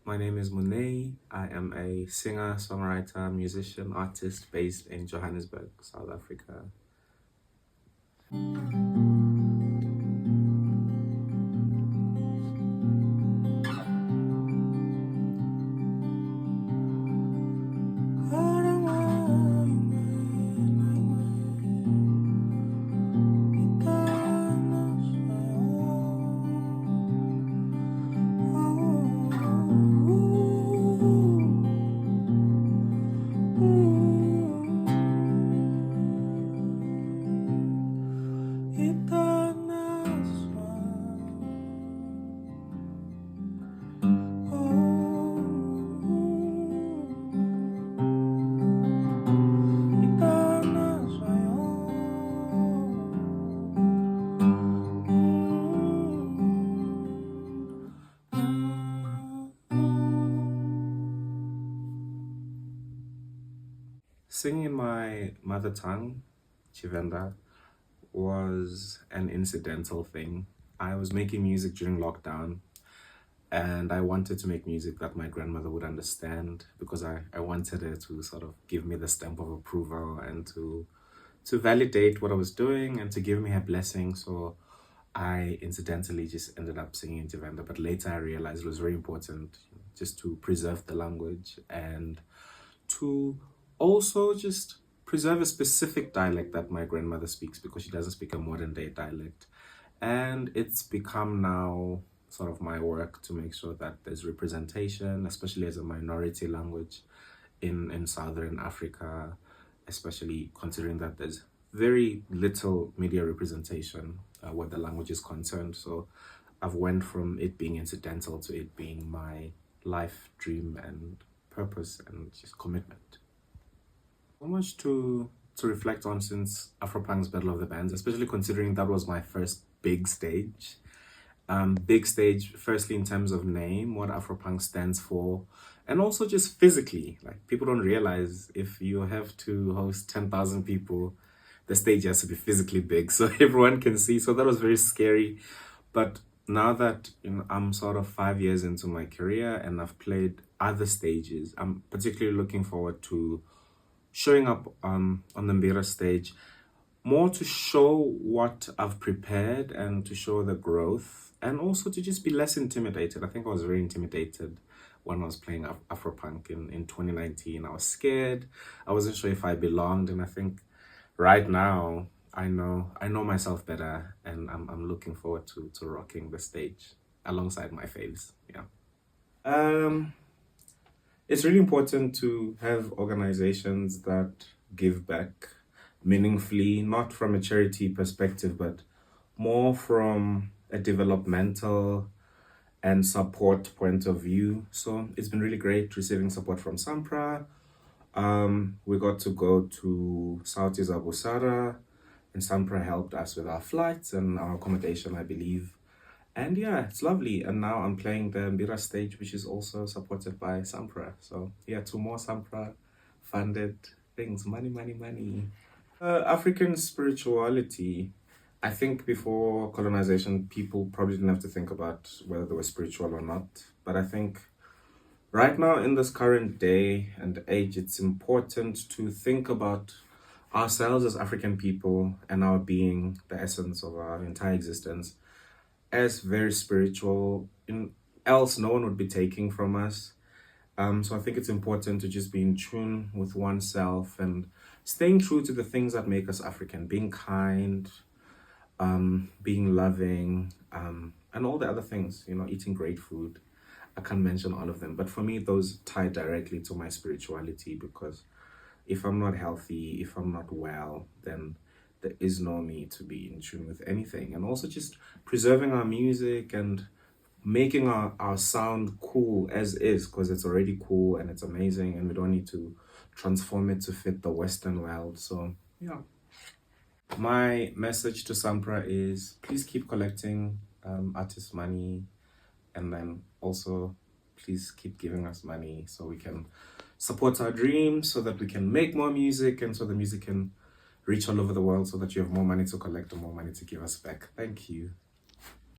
My name is Muneyi. I am a singer, songwriter, musician, artist based in Johannesburg, South Africa. Singing in my mother tongue, Tshivenda, was an incidental thing. I was making music during lockdown and I wanted to make music that my grandmother would understand because I wanted her to sort of give me the stamp of approval and to validate what I was doing and to give me her blessing. So I incidentally just ended up singing in Tshivenda, but later I realized it was very important just to preserve the language and to also just preserve a specific dialect that my grandmother speaks because she doesn't speak a modern day dialect. And it's become now sort of my work to make sure that there's representation, especially as a minority language in Southern Africa, especially considering that there's very little media representation where the language is concerned. So I've went from it being incidental to it being my life dream and purpose and just commitment. So much to reflect on since Afropunk's Battle of the Bands, especially considering that was my first big stage. Big stage, firstly in terms of name, what Afropunk stands for, and also just physically. Like, people don't realize if you have to host 10,000 people, the stage has to be physically big so everyone can see. So that was very scary. But now that I'm sort of 5 years into my career and I've played other stages, I'm particularly looking forward to showing up on the Mbira Stage, more to show what I've prepared and to show the growth, and also to just be less intimidated. I think I was very intimidated when I was playing Afropunk in 2019. I was scared. I wasn't sure if I belonged, and I think right now I know myself better, and I'm looking forward to rocking the stage alongside my faves. Yeah. It's really important to have organizations that give back meaningfully, not from a charity perspective, but more from a developmental and support point of view. So it's been really great receiving support from Sampra. We got to go to South Busara, and Sampra helped us with our flights and our accommodation, I believe. And yeah, it's lovely. And now I'm playing the Mbira Stage, which is also supported by Sampra. So yeah, 2 more Sampra funded things. Money, money, money. African spirituality. I think before colonization, people probably didn't have to think about whether they were spiritual or not. But I think right now in this current day and age, it's important to think about ourselves as African people and our being, the essence of our entire existence, as very spiritual, else no one would be taking from us. So I think it's important to just be in tune with oneself and staying true to the things that make us African, being kind, being loving, and all the other things, eating great food. I can't mention all of them, but for me, those tie directly to my spirituality, because if I'm not healthy, if I'm not well, then there is no need to be in tune with anything. And also just preserving our music and making our sound cool as is, because it's already cool and it's amazing, and we don't need to transform it to fit the Western world. So yeah. My message to Sampra is please keep collecting artist money, and then also please keep giving us money so we can support our dreams, so that we can make more music, and so the music can reach all over the world, so that you have more money to collect and more money to give us back. Thank you.